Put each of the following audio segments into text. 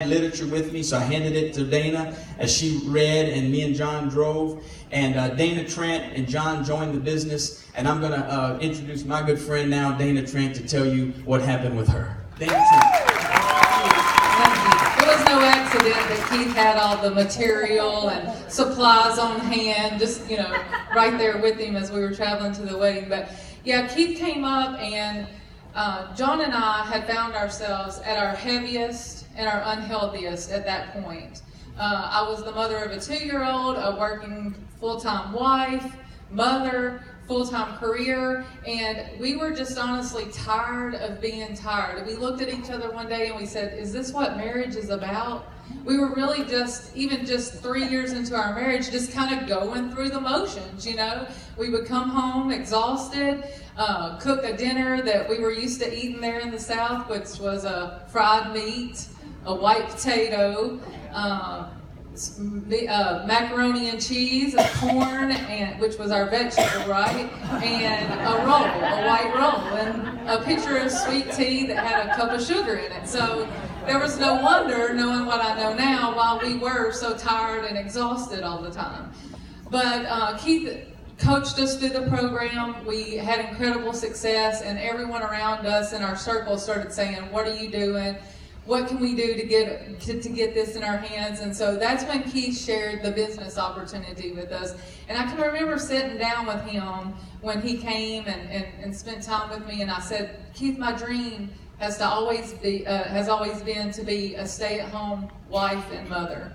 literature with me, so I handed it to Dana as she read, and me and John drove. And Dana Trent and John joined the business, and I'm going to introduce my good friend now, Dana Trent, to tell you what happened with her. Dana Trent. It was no accident that Keith had all the material and supplies on hand, just, right there with him as we were traveling to the wedding. But yeah, Keith came up, and John and I had found ourselves at our heaviest and our unhealthiest at that point. I was the mother of a 2-year-old, a working full-time wife, mother, full-time career, and we were just honestly tired of being tired. We looked at each other one day and we said, is this what marriage is about? We were really even just 3 years into our marriage, just kind of going through the motions, We would come home exhausted, cook a dinner that we were used to eating there in the South, which was a fried meat, a white potato, macaroni and cheese, and corn, which was our vegetable, right? And a roll, a white roll, and a pitcher of sweet tea that had a cup of sugar in it. So there was no wonder, knowing what I know now, why we were so tired and exhausted all the time. But Keith coached us through the program. We had incredible success, and everyone around us in our circle started saying, what are you doing? What can we do to get this in our hands? And so that's when Keith shared the business opportunity with us. And I can remember sitting down with him when he came and spent time with me, and I said, Keith, my dream has always been to be a stay-at-home wife and mother.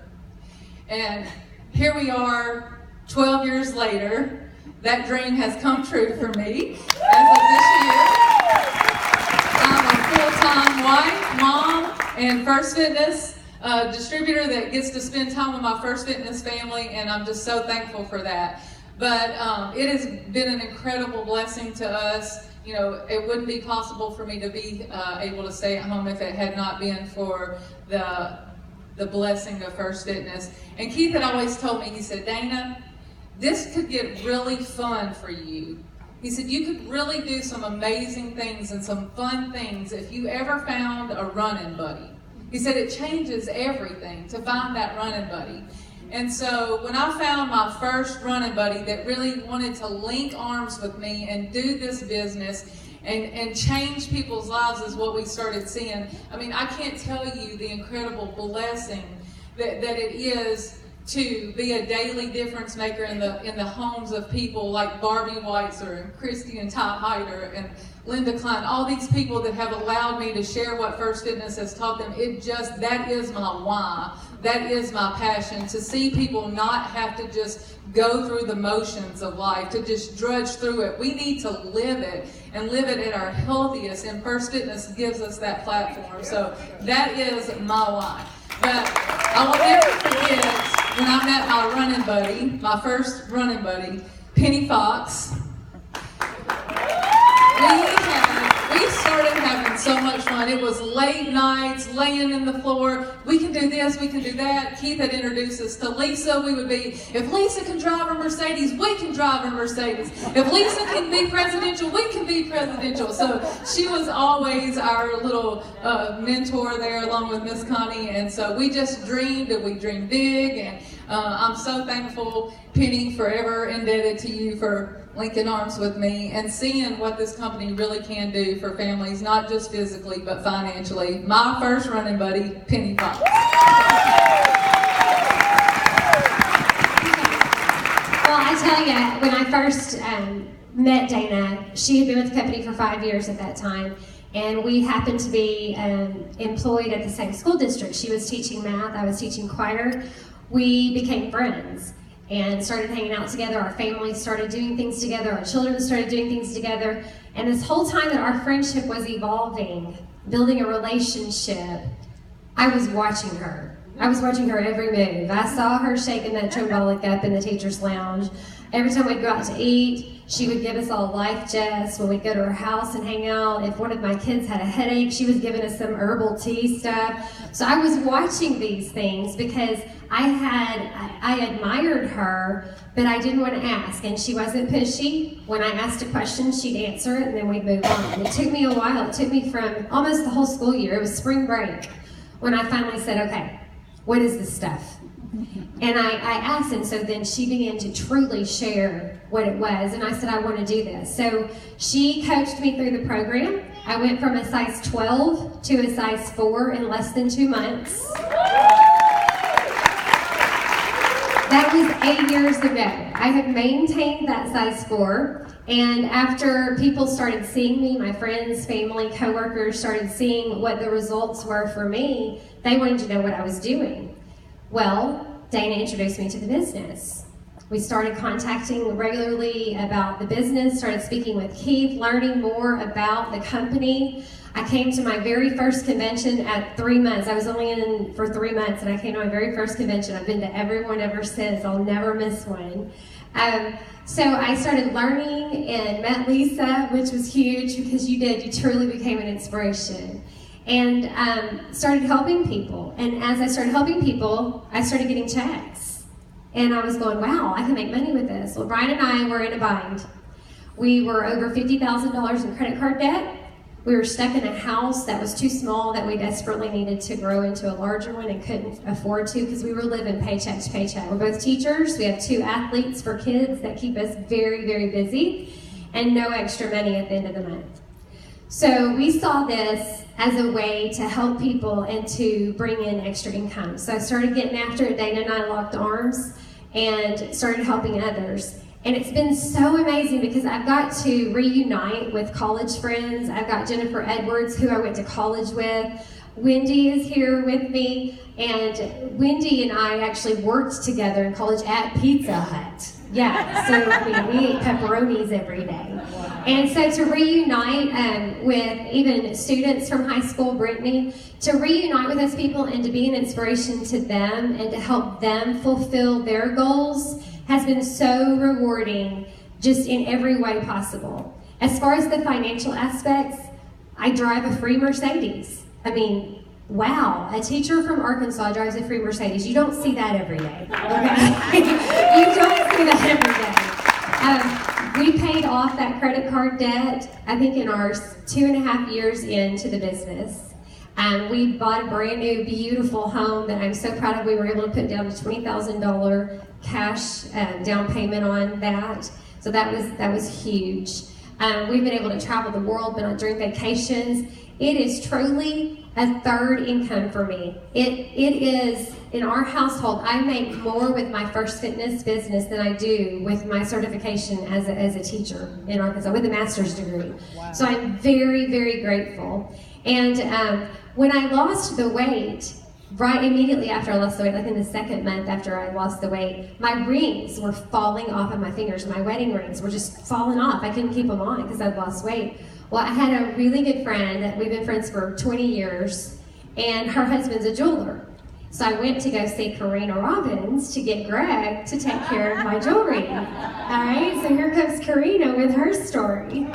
And here we are 12 years later. That dream has come true for me as of this year. I'm a full-time wife, mom, and First Fitness distributor that gets to spend time with my First Fitness family, and I'm just so thankful for that. But it has been an incredible blessing to us. It wouldn't be possible for me to be able to stay at home if it had not been for the blessing of First Fitness. And Keith had always told me, he said, Dana, this could get really fun for you. He said, you could really do some amazing things and some fun things if you ever found a running buddy. He said, it changes everything to find that running buddy. And so when I found my first running buddy that really wanted to link arms with me and do this business and change people's lives is what we started seeing. I mean, I can't tell you the incredible blessing that it is to be a daily difference maker in the homes of people like Barbie Weitzer and Christy and Ty Hyder and Linda Klein, all these people that have allowed me to share what First Fitness has taught them. That is my why. That is my passion, to see people not have to just go through the motions of life, to just drudge through it. We need to live it and live it at our healthiest, and First Fitness gives us that platform. So that is my why. But I will never forget when I met my running buddy, my first running buddy, Penny Fox. We started having so much fun. It was late nights, laying in the floor. We can do this, we can do that. Keith had introduced us to Lisa. We would be, if Lisa can drive a Mercedes, we can drive a Mercedes. If Lisa can be presidential, we can be presidential. So she was always our little mentor there, along with Miss Connie. And so we just dreamed, and we dreamed big. And I'm so thankful, Penny, forever indebted to you for linking arms with me and seeing what this company really can do for families, not just physically, but financially. My first running buddy, Penny Fox. Well, I tell you, when I first met Dana, she had been with the company for 5 years at that time, and we happened to be employed at the same school district. She was teaching math, I was teaching choir. We became friends and started hanging out together. Our families started doing things together. Our children started doing things together. And this whole time that our friendship was evolving, building a relationship, I was watching her. I was watching her every move. I saw her shaking that trombolic up in the teacher's lounge. Every time we'd go out to eat, she would give us all Life Jets when we'd go to her house and hang out. If one of my kids had a headache, she was giving us some herbal tea stuff. So I was watching these things because I admired her, but I didn't want to ask. And she wasn't pushy. When I asked a question, she'd answer it, and then we'd move on. It took me a while. It took me from almost the whole school year. It was spring break. when I finally said, okay, what is this stuff? And I asked, and so then she began to truly share what it was, and I said, I want to do this. So she coached me through the program. I went from a size 12 to a size 4 in less than 2 months. That was 8 years ago. I have maintained that size 4, and after people started seeing me, my friends, family, coworkers started seeing what the results were for me, they wanted to know what I was doing. Well, Dana introduced me to the business. We started contacting regularly about the business, started speaking with Keith, learning more about the company. I came to my very first convention at 3 months. I was only in for 3 months, and I came to my very first convention. I've been to every one ever since. I'll never miss one. So I started learning and met Lisa, which was huge because you truly became an inspiration. And started helping people. And as I started helping people, I started getting checks. And I was going, wow, I can make money with this. Well, Brian and I were in a bind. We were over $50,000 in credit card debt. We were stuck in a house that was too small that we desperately needed to grow into a larger one and couldn't afford to because we were living paycheck to paycheck. We're both teachers. We have 2 athletes for kids that keep us very, very busy and no extra money at the end of the month. So we saw this as a way to help people and to bring in extra income. So I started getting after it. Dana and I locked arms and started helping others. And it's been so amazing because I've got to reunite with college friends. I've got Jennifer Edwards, who I went to college with. Wendy is here with me. And Wendy and I actually worked together in college at Pizza Hut. Yeah, so we ate pepperonis every day. And so to reunite with even students from high school, Brittany, to reunite with those people and to be an inspiration to them and to help them fulfill their goals has been so rewarding just in every way possible. As far as the financial aspects, I drive a free Mercedes. I mean, wow, a teacher from Arkansas drives a free Mercedes. You don't see that every day, okay? You don't see that every day. We paid off that credit card debt, I think in our 2.5 years into the business. We bought a brand new, beautiful home that I'm so proud of. We were able to put down a $20,000 cash down payment on that. So that was huge. We've been able to travel the world, been on during vacations. It is truly a third income for me. It is, in our household, I make more with my First Fitness business than I do with my certification as a teacher in Arkansas with a master's degree. Wow. So I'm very, very grateful. And when I lost the weight, right immediately after I lost the weight, like in the 2nd month after I lost the weight, my rings were falling off of my fingers. My wedding rings were just falling off. I couldn't keep them on because I'd lost weight. Well, I had a really good friend. We've been friends for 20 years, and her husband's a jeweler. So I went to go see Karina Robbins to get Greg to take care of my jewelry. All right, so here comes Karina with her story.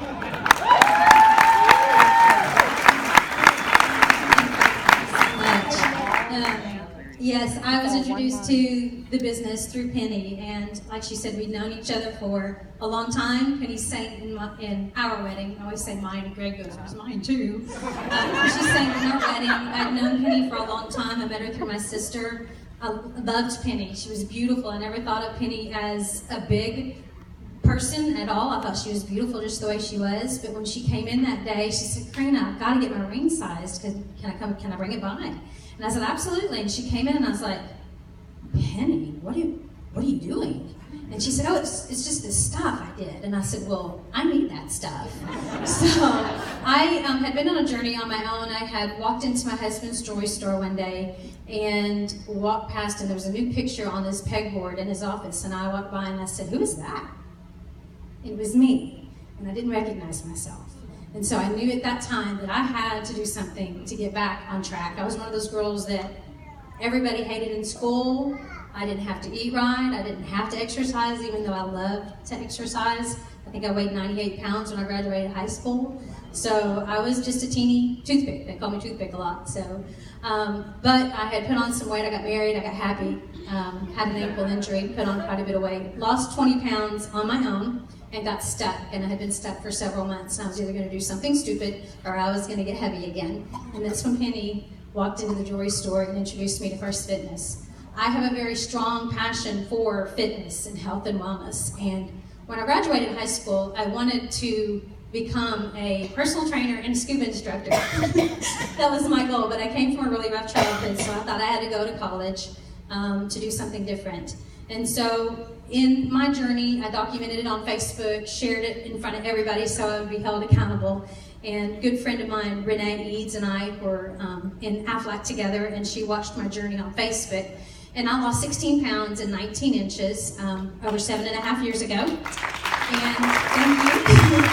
Yes, I was introduced to the business through Penny, and like she said, we'd known each other for a long time. Penny sang in our wedding. I always say mine, and Greg goes, it was mine too. She sang in our wedding. I'd known Penny for a long time. I met her through my sister. I loved Penny. She was beautiful. I never thought of Penny as a big person at all. I thought she was beautiful just the way she was. But when she came in that day, she said, Karina, I've got to get my ring sized. Can I bring it by? And I said, absolutely. And she came in and I was like, Penny, what are you doing? And she said, oh, it's just this stuff I did. And I said, well, I need that stuff. So I had been on a journey on my own. I had walked into my husband's jewelry store one day and walked past, and there was a new picture on this pegboard in his office. And I walked by and I said, who is that? It was me. And I didn't recognize myself. And so I knew at that time that I had to do something to get back on track. I was one of those girls that everybody hated in school. I didn't have to eat right. I didn't have to exercise, even though I loved to exercise. I think I weighed 98 pounds when I graduated high school. So I was just a teeny toothpick. They call me toothpick a lot. So, but I had put on some weight. I got married. I got happy. Had an ankle injury. Put on quite a bit of weight. Lost 20 pounds on my own. And got stuck, and I had been stuck for several months, and I was either going to do something stupid or I was going to get heavy again. And that's when Penny walked into the jewelry store and introduced me to First Fitness. I have a very strong passion for fitness and health and wellness. And when I graduated high school, I wanted to become a personal trainer and scuba instructor. That was my goal, but I came from a really rough childhood, so I thought I had to go to college to do something different. And so in my journey, I documented it on Facebook, shared it in front of everybody so I would be held accountable. And a good friend of mine, Renee Eads, and I were in Aflac together, and she watched my journey on Facebook. And I lost 16 pounds and 19 inches over 7.5 years ago. And thank you.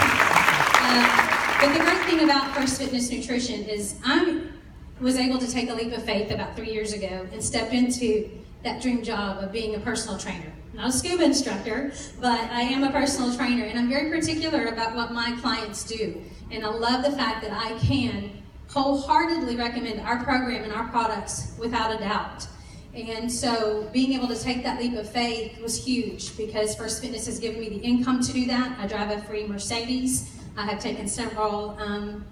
But the great thing about First Fitness Nutrition is I was able to take a leap of faith about 3 years ago and step into that dream job of being a personal trainer. Not a scuba instructor, but I am a personal trainer, and I'm very particular about what my clients do. And I love the fact that I can wholeheartedly recommend our program and our products without a doubt. And so being able to take that leap of faith was huge because First Fitness has given me the income to do that. I drive a free Mercedes. I have taken several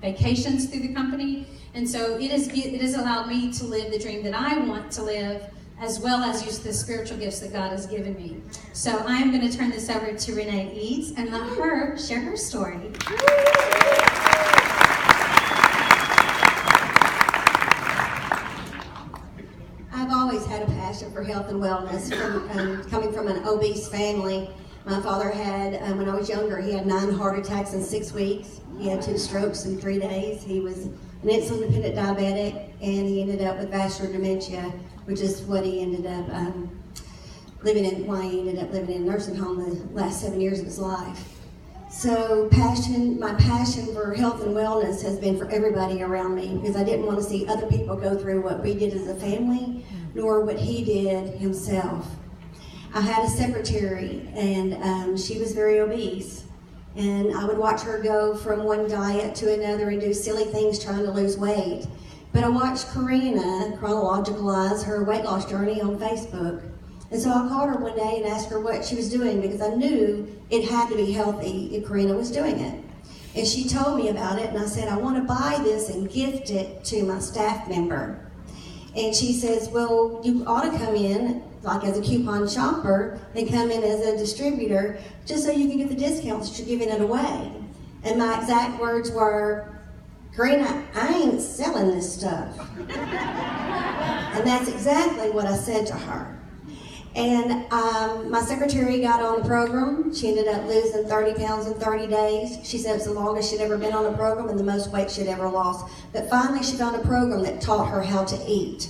vacations through the company. And so it has allowed me to live the dream that I want to live, as well as use the spiritual gifts that God has given me. So I am going to turn this over to Renee Eads and let her share her story. I've always had a passion for health and wellness. Coming from an obese family, my father had, when I was younger, he had 9 heart attacks in 6 weeks. He had 2 strokes in 3 days. He was an insulin-dependent diabetic, and he ended up with vascular dementia, which is what he ended up living in a nursing home the last 7 years of his life. So my passion for health and wellness has been for everybody around me, because I didn't want to see other people go through what we did as a family, nor what he did himself. I had a secretary, and she was very obese. And I would watch her go from one diet to another and do silly things trying to lose weight. But I watched Karina chronologicalize her weight loss journey on Facebook. And so I called her one day and asked her what she was doing, because I knew it had to be healthy if Karina was doing it. And she told me about it, and I said, I want to buy this and gift it to my staff member. And she says, well, you ought to come in like as a coupon shopper and come in as a distributor just so you can get the discounts that you're giving it away. And my exact words were, Karina, I ain't selling this stuff. And that's exactly what I said to her. And my secretary got on the program. She ended up losing 30 pounds in 30 days. She said it's the longest she'd ever been on a program and the most weight she'd ever lost. But finally she found a program that taught her how to eat.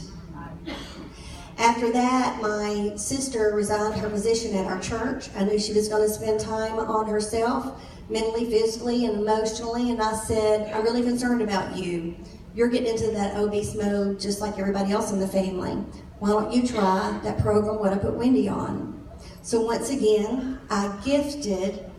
After that, my sister resigned her position at our church. I knew she was going to spend time on herself, mentally, physically, and emotionally. And I said, I'm really concerned about you. You're getting into that obese mode just like everybody else in the family. Why don't you try that program what I put Wendy on? So once again, I gifted